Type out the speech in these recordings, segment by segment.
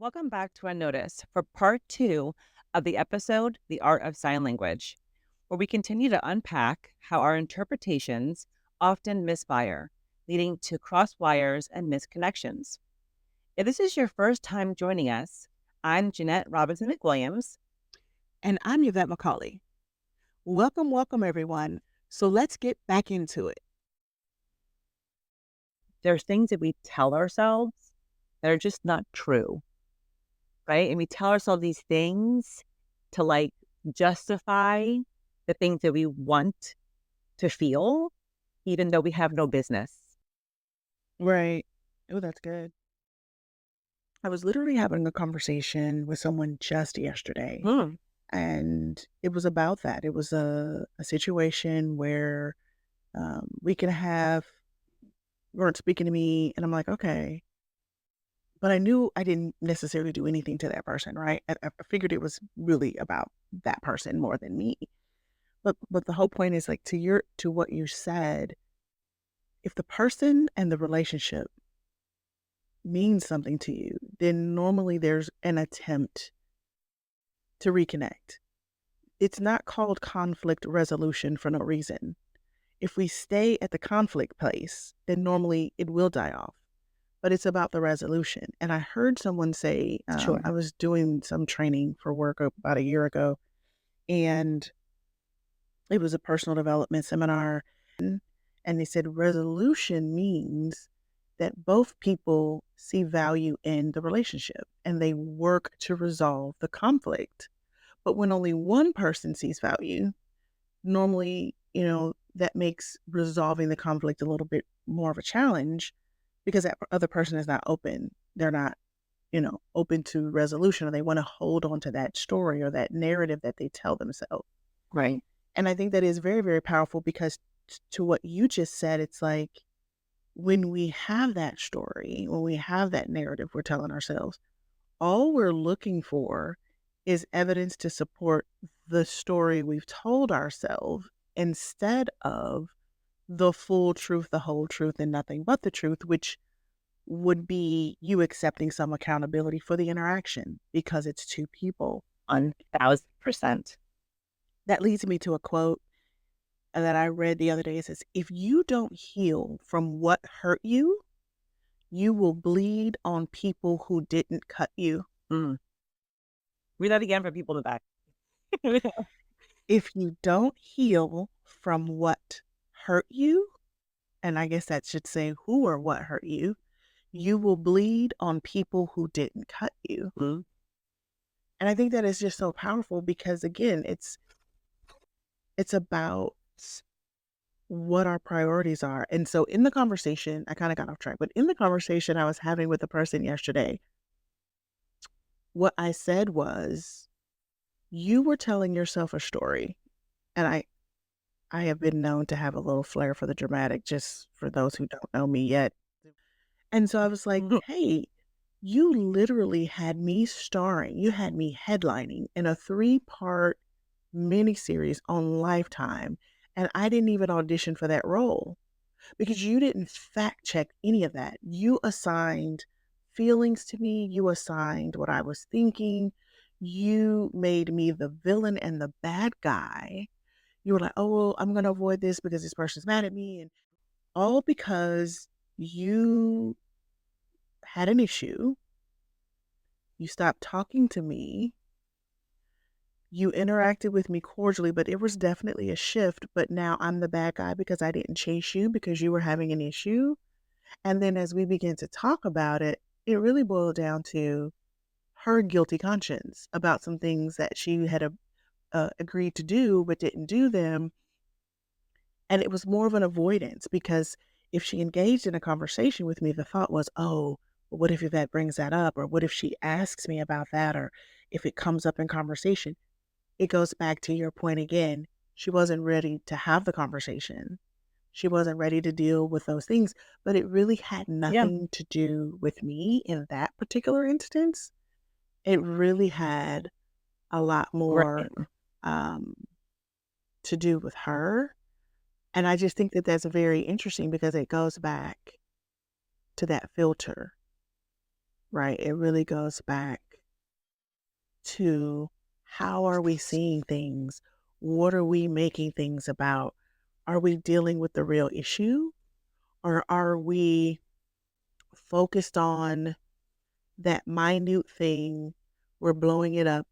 Welcome back to Unnoticed for part two of the episode, The Art of Sign Language, where we continue to unpack how our interpretations often misfire, leading to cross wires and misconnections. If this is your first time joining us, I'm Jeanette Robinson McWilliams. And I'm Yvette McCauley. Welcome, welcome, everyone. So let's get back into it. There's things that we tell ourselves that are just not true, right? And we tell ourselves these things to justify the things that we want to feel, even though we have no business. Right. Oh, that's good. I was literally having a conversation with someone just yesterday, Hmm. and it was about that. It was a situation where we can have, weren't speaking to me, and I'm like, okay. But I knew I didn't necessarily do anything to that person, right? I figured it was really about that person more than me. But the whole point is like to what you said, if the person and the relationship means something to you, then normally there's an attempt to reconnect. It's not called conflict resolution for no reason. If we stay at the conflict place, then normally it will die off. But it's about the resolution. And I heard someone say, I Sure. was doing some training for work about a year ago, and it was a personal development seminar. And they said resolution means that both people see value in the relationship and they work to resolve the conflict. But when only one person sees value, normally, that makes resolving the conflict a little bit more of a challenge because that other person is not open. They're not, open to resolution, or they want to hold on to that story or that narrative that they tell themselves. Right. And I think that is very, very powerful because to what you just said, it's like when we have that story, when we have that narrative we're telling ourselves, all we're looking for is evidence to support the story we've told ourselves instead of the full truth, the whole truth, and nothing but the truth, which would be you accepting some accountability for the interaction because it's two people. 1000%. That leads me to a quote that I read the other day. It says, if you don't heal from what hurt you, you will bleed on people who didn't cut you. Mm. Read that again for people in the back. If you don't heal from what hurt you, and I guess that should say who or what hurt you will bleed on people who didn't cut you. Mm. And I think that is just so powerful because again, it's about what our priorities are. And so in the conversation, I kind of got off track, but in the conversation I was having with the person yesterday, what I said was, you were telling yourself a story. And I have been known to have a little flair for the dramatic, just for those who don't know me yet. And so I was like, Mhm. hey, you literally had me starring, you had me headlining in a 3-part miniseries on Lifetime. And I didn't even audition for that role because you didn't fact check any of that. You assigned feelings to me, you assigned what I was thinking, you made me the villain and the bad guy. You were like, oh, well, I'm going to avoid this because this person's mad at me. And all because you had an issue. You stopped talking to me. You interacted with me cordially, but it was definitely a shift. But now I'm the bad guy because I didn't chase you because you were having an issue. And then as we began to talk about it, it really boiled down to her guilty conscience about some things that she had agreed to do but didn't do them. And it was more of an avoidance because if she engaged in a conversation with me, the thought was, oh, well, what if Yvette brings that up? Or what if she asks me about that? Or if it comes up in conversation? It goes back to your point again. She wasn't ready to have the conversation. She wasn't ready to deal with those things, but it really had Yeah. nothing to do with me in that particular instance. It really had a lot more Right. um, to do with her. And I just think that that's very interesting because it goes back to that filter. right? It really goes back to how are we seeing things? What are we making things about? Are we dealing with the real issue? Or are we focused on that minute thing? We're blowing it up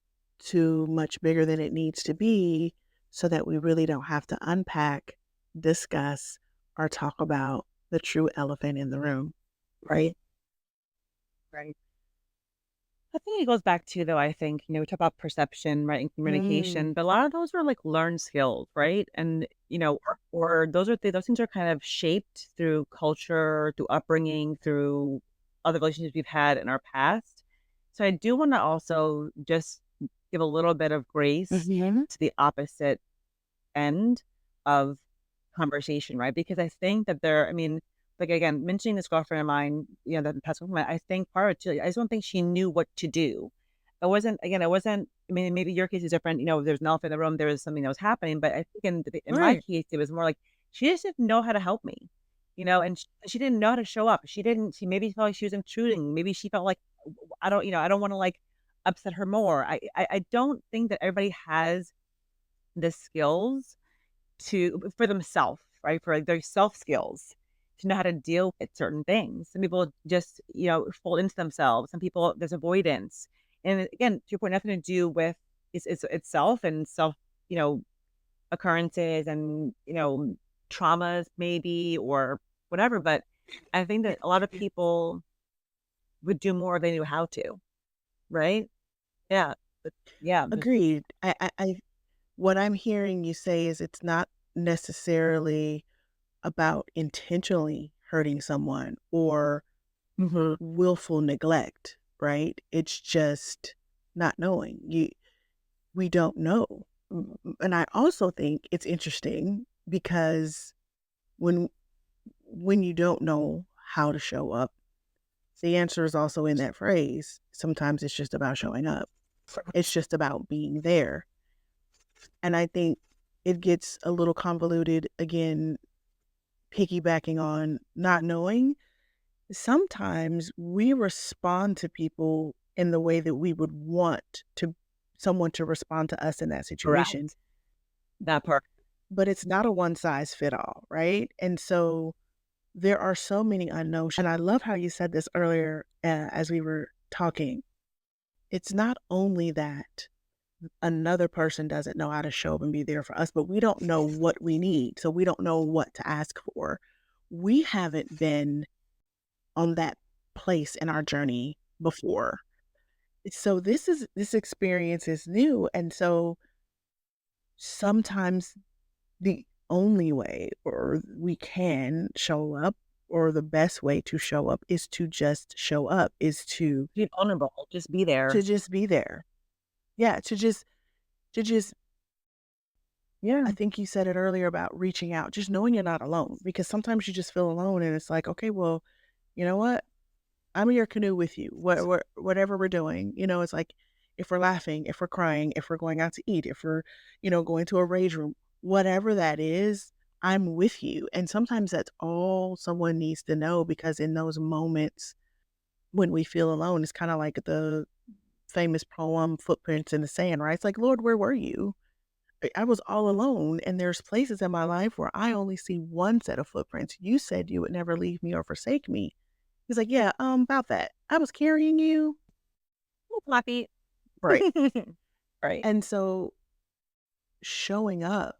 to much bigger than it needs to be so that we really don't have to unpack, discuss, or talk about the true elephant in the room, right? Right. I think it goes back to, though, I think, we talk about perception, right, and Mm. communication, but a lot of those are like learned skills, right? And, or those things are kind of shaped through culture, through upbringing, through other relationships we've had in our past. So I do want to also just give a little bit of grace Mhm. to the opposite end of conversation, right? Because I think that I mean, like again, mentioning this girlfriend of mine, that past girlfriend, I think part of it too, I just don't think she knew what to do. I mean, maybe your case is different. There's an elephant in the room, there was something that was happening, but I think in my Right. case, it was more like she just didn't know how to help me, and she didn't know how to show up. She maybe felt like she was intruding. Maybe she felt like I don't want to like upset her more. I don't think that everybody has the skills for themselves, right? For like their self skills to know how to deal with certain things. Some people just, fold into themselves. Some people there's avoidance. And again, to your point, nothing to do with it's itself and self, you know, occurrences and, traumas maybe or whatever. But I think that a lot of people would do more if they knew how to, right? Yeah. But yeah, Agreed. What I'm hearing you say is it's not necessarily about intentionally hurting someone or mhm, willful neglect, right? It's just not knowing. We don't know. And I also think it's interesting because when when you don't know how to show up, the answer is also in that phrase. Sometimes it's just about showing up. It's just about being there. And I think it gets a little convoluted again, piggybacking on not knowing. Sometimes we respond to people in the way that we would want to someone to respond to us in that situation, correct. That part. but it's not a one size fit all, right? And so there are so many unknowns. And I love how you said this earlier as we were talking. It's not only that another person doesn't know how to show up and be there for us, but we don't know what we need. So we don't know what to ask for. We haven't been on that place in our journey before. So this experience is new. And so sometimes the only way or we can show up or the best way to show up is to just show up, is Be vulnerable. Just be to there. just be there. Yeah, to just Yeah. I think you said it earlier about reaching out, just knowing you're not alone because sometimes you just feel alone and it's like, okay, well, you know what? I'm in your canoe with you. Whatever we're doing, it's like if we're laughing, if we're crying, if we're going out to eat, if we're, going to a rage room, whatever that is, I'm with you. And sometimes that's all someone needs to know because in those moments when we feel alone, it's kind of like the famous poem Footprints in the Sand, right? It's like, Lord, where were you? I was all alone, and there's places in my life where I only see one set of footprints. You said you would never leave me or forsake me. He's like, "Yeah, about that. I was carrying you." Little flappy. Right. Right. And so showing up,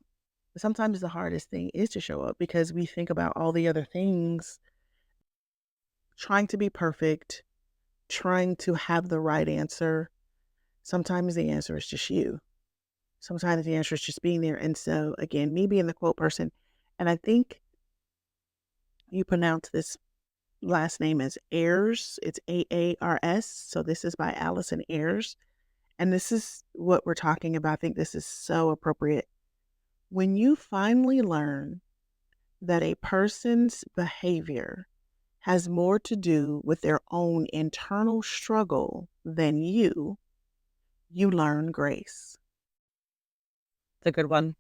sometimes the hardest thing is to show up because we think about all the other things, trying to be perfect, trying to have the right answer. Sometimes the answer is just you. Sometimes the answer is just being there. And so again, me being the quote person, and I think you pronounce this last name as Ayers. It's Aars. So this is by Allison Ayers. And this is what we're talking about. I think this is so appropriate. When you finally learn that a person's behavior has more to do with their own internal struggle than you learn grace. It's a good one.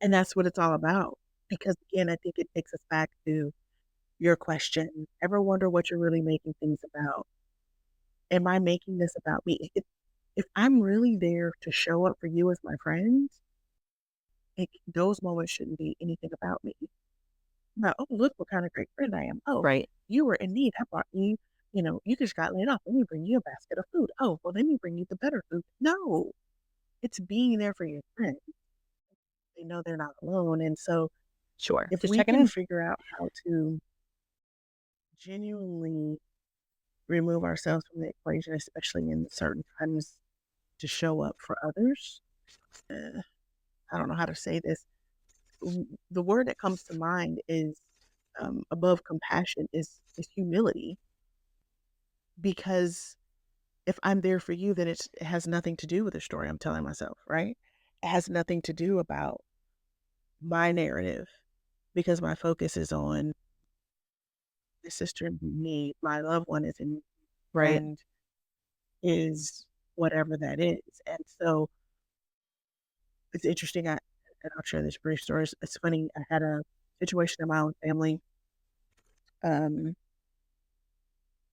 And that's what it's all about. Because again, I think it takes us back to your question. Ever wonder what you're really making things about? Am I making this about me? If I'm really there to show up for you as my friend, those moments shouldn't be anything about me. Now, oh, look what kind of great friend I am. Oh, Right. you were in need. I brought you, you just got laid off. Let me bring you a basket of food. Oh, well, let me bring you the better food. No, it's being there for your friend. They know they're not alone. And so Sure. if Just we checking can in. figure out how to genuinely remove ourselves from the equation, especially in certain times to show up for others, uh, I don't know how to say this. The word that comes to mind is above compassion is humility, because if I'm there for you, then it has nothing to do with the story I'm telling myself, right? It has nothing to do about my narrative, because my focus is on my sister and me, my loved one is in Right. friend is whatever that is. And so it's interesting. And I'll share this brief story. It's funny. I had a situation in my own family, um,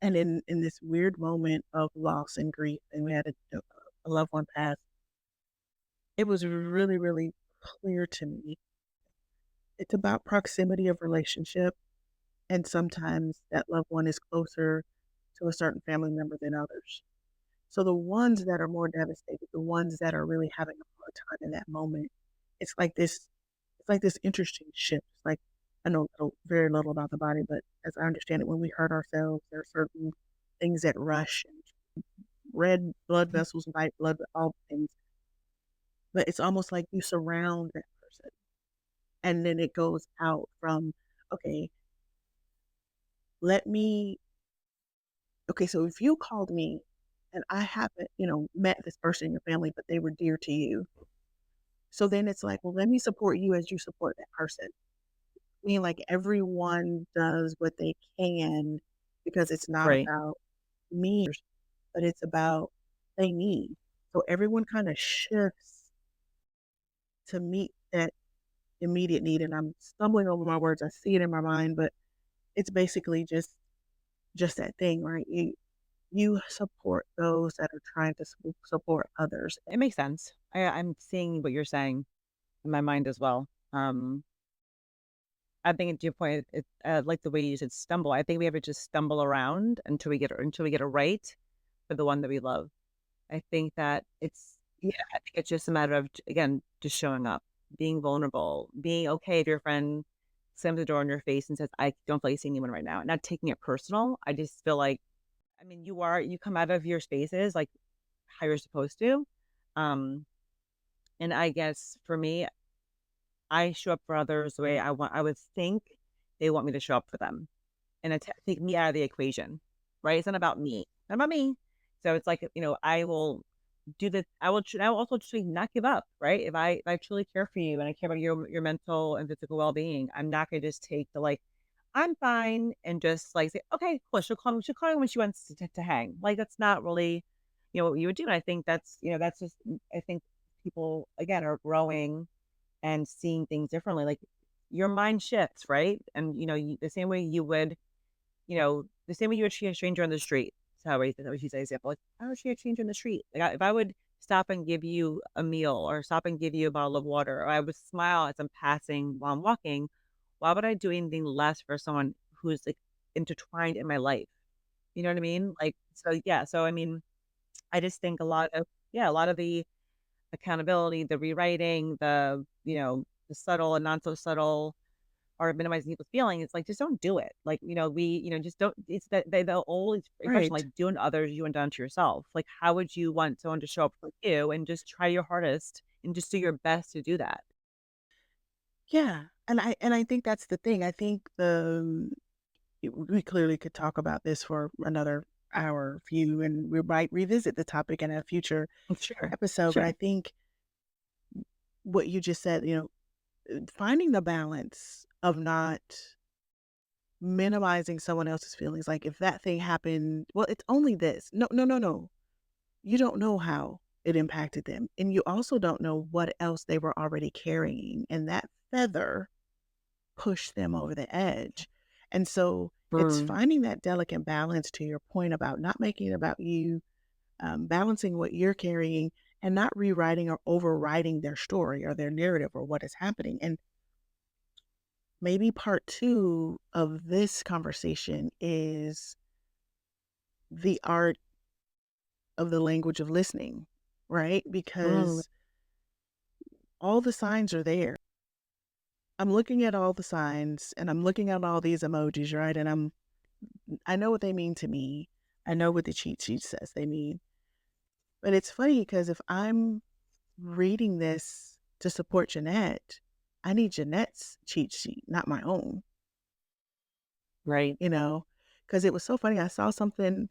and in this weird moment of loss and grief, and we had a loved one pass. It was really, really clear to me. It's about proximity of relationship, and sometimes that loved one is closer to a certain family member than others. So the ones that are more devastated, the ones that are really having a hard time in that moment, it's like this it's like this interesting shift. It's like I know very little about the body, but as I understand it, when we hurt ourselves, there are certain things that rush and red blood vessels, white blood, all things. But it's almost like you surround that person. And then it goes out from, okay, let me okay, so if you called me and I haven't, met this person in your family, but they were dear to you. So then it's like, well, let me support you as you support that person. I mean, like everyone does what they can because it's not Right. about me, but it's about they need. So everyone kind of shifts to meet that immediate need. And I'm stumbling over my words. I see it in my mind, but it's basically just that thing, right? You support those that are trying to support others. It makes sense. I'm seeing what you're saying in my mind as well. I think to your point, I like the way you said stumble. I think we ever just stumble around until we get it right for the one that we love. I think that I think it's just a matter of again just showing up, being vulnerable, being okay if your friend slams the door in your face and says, "I don't feel like seeing anyone right now," not taking it personal. I just feel like, I mean, you come out of your spaces like how you're supposed to, um, and I guess for me, I show up for others the way I would think they want me to show up for them, and take me out of the equation, right? It's not about me, not about me. So it's like, I will I will also truly not give up, right? If I truly care for you and I care about your mental and physical well-being, I'm not gonna just take the, like, "I'm fine," and just, like, say, "Okay, cool, she'll call me when she wants to hang." Like, that's not really, what you would do, and I think that's just I think people, again, are growing and seeing things differently, like, your mind shifts, right? And, the same way you would, the same way you would treat a stranger on the street. So how I would use that example. Like, I would treat a stranger on the street. Like, if I would stop and give you a meal or stop and give you a bottle of water, or I would smile as I'm passing while I'm walking, why would I do anything less for someone who's like intertwined in my life? You know what I mean? Like, so yeah. So I mean, I just think a lot of the accountability, the rewriting, the subtle and not so subtle or minimizing people's feelings, it's like, just don't do it. Like, just don't it's that the old expression, Right. like, "Do unto others, you unto unto yourself." Like, how would you want someone to show up for you and just try your hardest and just do your best to do that? Yeah. And I think that's the thing. I think we clearly could talk about this for another hour or few, and we might revisit the topic in a future Sure. episode. But I Sure. think what you just said, finding the balance of not minimizing someone else's feelings. Like if that thing happened, well, it's only this. No, no, no, no. You don't know how it impacted them. And you also don't know what else they were already carrying. And that feather pushed them over the edge. And so It's Mm, finding that delicate balance to your point about not making it about you, balancing what you're carrying and not rewriting or overriding their story or their narrative or what is happening. And maybe part two of this conversation is the art of the language of listening, right? mm, Because all the signs are there. I'm looking at all the signs and I'm looking at all these emojis, right? And I know what they mean to me. I know what the cheat sheet says they mean. But it's funny because if I'm reading this to support Jeanette, I need Jeanette's cheat sheet, not my own, right. you know? Because it was so funny. I saw something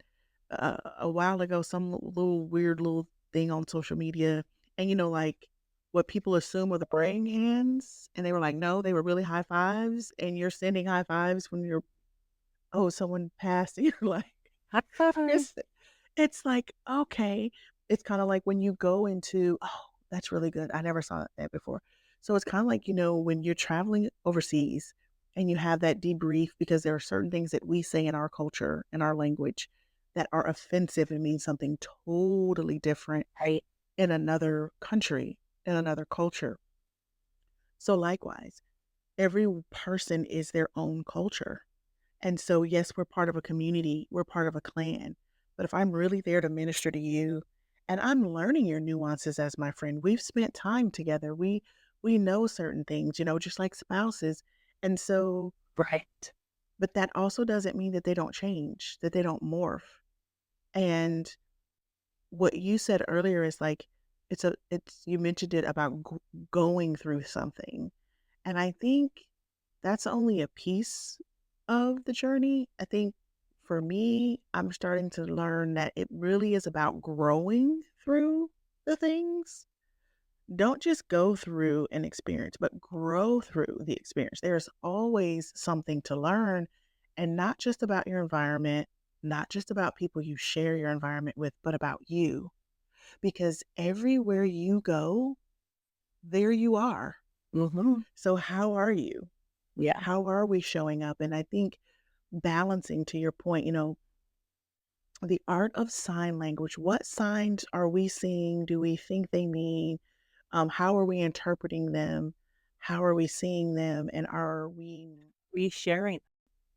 a while ago, some little weird little thing on social media. And, like what people assume are the praying hands. And they were like, no, they were really high fives. And you're sending high fives when oh, someone passed. And you're like, High five. it's It's like, okay. It's kinda like when you go into oh, that's really good. I never saw that before. So it's kinda like, when you're traveling overseas and you have that debrief because there are certain things that we say in our culture, in our language, that are offensive and mean something totally different Right. in another country, in another culture. So likewise, every person is their own culture. And so, yes, we're part of a community, we're part of a clan. But if I'm really there to minister to you and I'm learning your nuances as my friend, we've spent time together. We know certain things, just like spouses. And so, Right. but that also doesn't mean that they don't change, that they don't morph. And what you said earlier is like it's you mentioned it about going through something. And I think that's only a piece of the journey. I think for me, I'm starting to learn that it really is about growing through the things. Don't just go through an experience, but grow through the experience. There's always something to learn, and not just about your environment, not just about people you share your environment with, but about you. Because everywhere you go, there you are. Mhm. So, how are you? Yeah. How are we showing up? And I think balancing to your point, the art of sign language, what signs are we seeing? Do we think they mean? How are we interpreting them? How are we seeing them? And are we Resharing.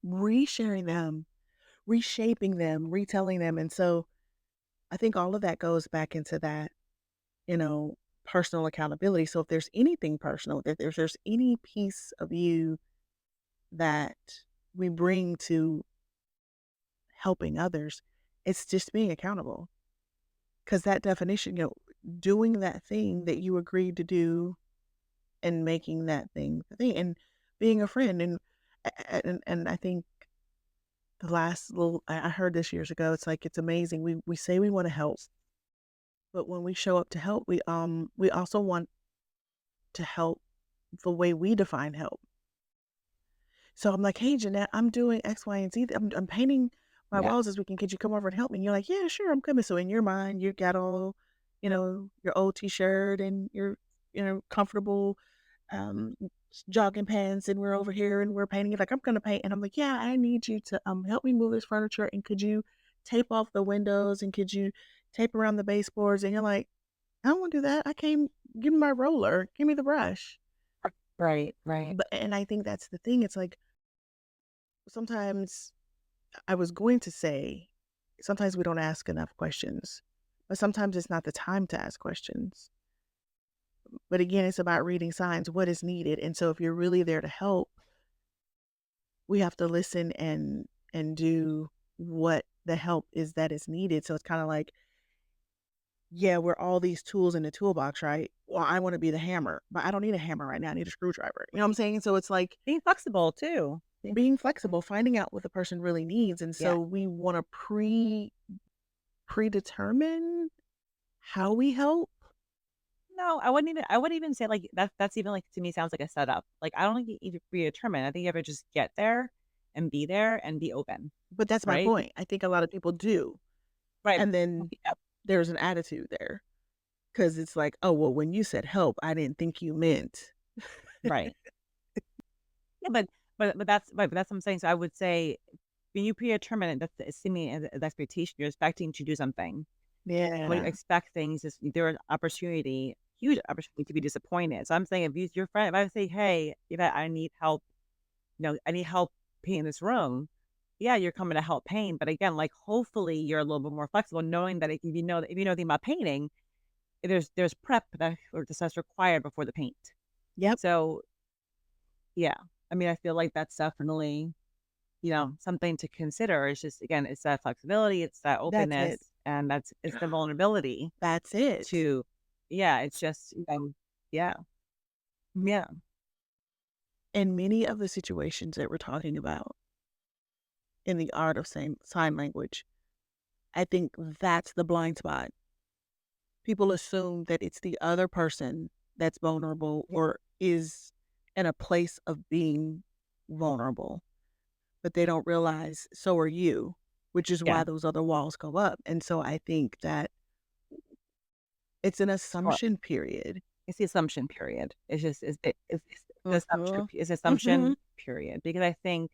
resharing them, reshaping them, retelling them? And so I think all of that goes back into that, you know, personal accountability. So if there's anything personal, if there's any piece of you that we bring to helping others, it's just being accountable. Because that definition, doing that thing that you agreed to do and making that thing the thing and being a friend. And I think the last little, I heard this years ago, it's like, it's amazing. We say we want to help, but when we show up to help, we also want to help the way we define help. So I'm like, "Hey, Jeanette, I'm doing X, Y, and Z. I'm painting my Yeah. walls this weekend. Could you come over and help me?" And you're like, "Yeah, sure, I'm coming." So in your mind, you got all, your old T-shirt and your, comfortable um, jogging pants, and we're over here and we're painting it. Like, I'm gonna paint, and I'm like, "Yeah, I need you to help me move this furniture, and could you tape off the windows, and could you tape around the baseboards?" And you're like, "I don't want to do that. I came. Give me my roller. Give me the brush." Right, right. But and I think that's the thing. It's like sometimes I was going to say, sometimes we don't ask enough questions, but sometimes it's not the time to ask questions. But again, it's about reading signs, what is needed. And so if you're really there to help, we have to listen and do what the help is that is needed. So it's kind of like, yeah, we're all these tools in the toolbox, right? Well, I want to be the hammer, but I don't need a hammer right now. I need a screwdriver. You know what I'm saying? So it's like Being flexible too. Being being flexible. flexible, finding out what the person really needs. And Yeah. so we want to predetermine how we help. No, I wouldn't even say like that's even like to me sounds like a setup. Like I don't think you need to predetermine. I think you have to just get there and be open. But that's my Right? point. I think a lot of people do. Right. And then Yep. there's an attitude there because it's like, oh, well, when you said help, I didn't think you meant. Right. Yeah, but that's right, but that's what I'm saying. So I would say when you predetermine it, that's assuming an expectation. You're expecting to do something. And when you Yeah. expect things, there an opportunity, huge opportunity to be disappointed. So I'm saying if you your friend, if I say, "Hey, I need help, I need help painting this room." Yeah, you're coming to help paint, but again, like hopefully you're a little bit more flexible, knowing that if you know anything about painting, there's prep that's required before the paint. Yep. So yeah, I mean, I feel like that's definitely something to consider. It's just again, it's that flexibility, it's that That's openness, it. and it's the vulnerability That's it. to yeah, it's just yeah, yeah, In many of the situations that we're talking about in the art of sign language, I think that's the blind spot. People assume that it's the other person that's vulnerable yeah, or is in a place of being vulnerable, but they don't realize so are you, which is yeah. why those other walls go up. And so I think that it's an Sure. assumption period. It's the assumption period. It's just it's the assumption Mhm. it's the Mhm. assumption period because I think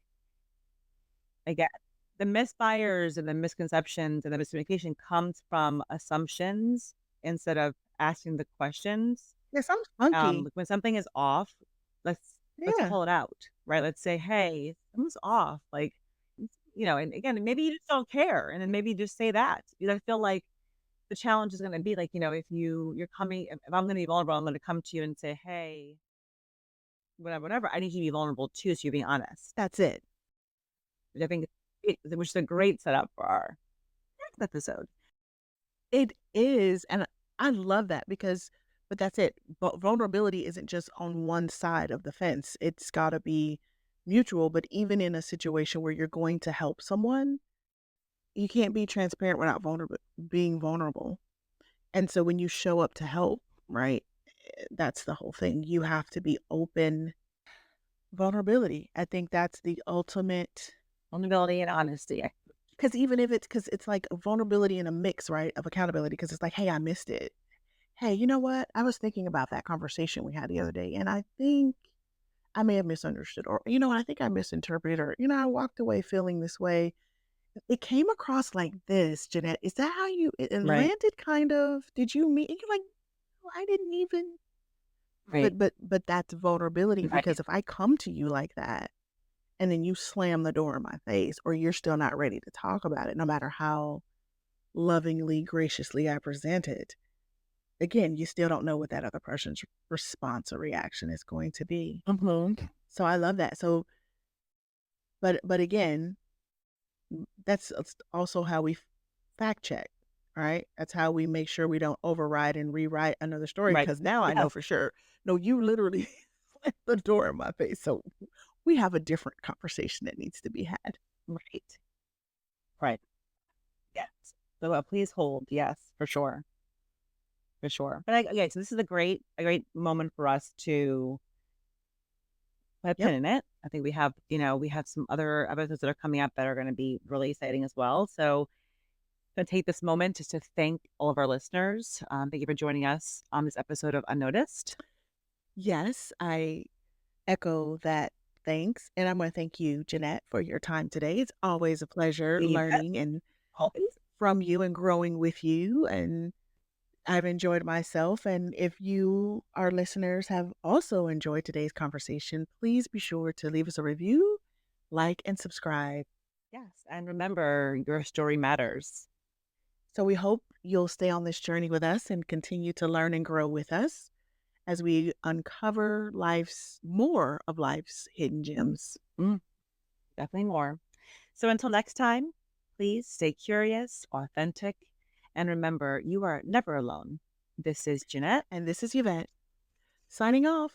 again, the misfires and the misconceptions and the miscommunication comes from assumptions instead of asking the questions. Yeah, sounds funky. Like when something is off, let's Yeah, call it out, right? Let's say, "Hey, something's off." Like, and again, maybe you just don't care, and then maybe you just say that. Because I feel like the challenge is going to be like, if you're coming, if I'm going to be vulnerable, I'm going to come to you and say, "Hey, whatever, whatever." I need you to be vulnerable too, so you're being honest. that's it. Which I think, which is a great setup for our next episode. It is, and I love that because but that's it. Vulnerability isn't just on one side of the fence. It's gotta be mutual, but even in a situation where you're going to help someone, you can't be transparent without being vulnerable. And so when you show up to help, right, that's the whole thing. You have to be open. Vulnerability. I think that's the ultimate. Vulnerability and honesty. Because even if it's because it's like a vulnerability in a mix, right, of accountability. Because it's like, "Hey, I missed it. Hey, you know what? I was thinking about that conversation we had the other day, and I think I may have misunderstood, or, I think I misinterpreted, or, I walked away feeling this way. It came across like this, Jeanette. Is that how it Right, landed kind of? Did you mean?" And you're like, "Well, I didn't even." right, But that's vulnerability right. because if I come to you like that and then you slam the door in my face or you're still not ready to talk about it, no matter how lovingly, graciously I present it, again, you still don't know what that other person's response or reaction is going to be. Mhm. So I love that. So, but again, that's also how we fact check, right? That's how we make sure we don't override and rewrite another story. Right. Because now I know Yes. for sure. No, you literally slammed the door in my face. So we have a different conversation that needs to be had. Right. Right. Yes. So, please hold. Yes, for sure. For sure. But okay, so this is a great moment for us to put a Yep. pin in it. I think we have some other episodes that are coming up that are going to be really exciting as well. So, I'm going to take this moment just to thank all of our listeners. Thank you for joining us on this episode of Unnoticed. Yes, I echo that thanks. And I'm going to thank you, Jeanette, for your time today. It's always a pleasure You bet. learning and Always. from you and growing with you. And I've enjoyed myself. And if you, our listeners, have also enjoyed today's conversation, please be sure to leave us a review, like, and subscribe. Yes. And remember, your story matters. So we hope you'll stay on this journey with us and continue to learn and grow with us as we uncover more of life's hidden gems. Mm, definitely more. So until next time, please stay curious, authentic, and remember, you are never alone. This is Jeanette. And this is Yvette signing off.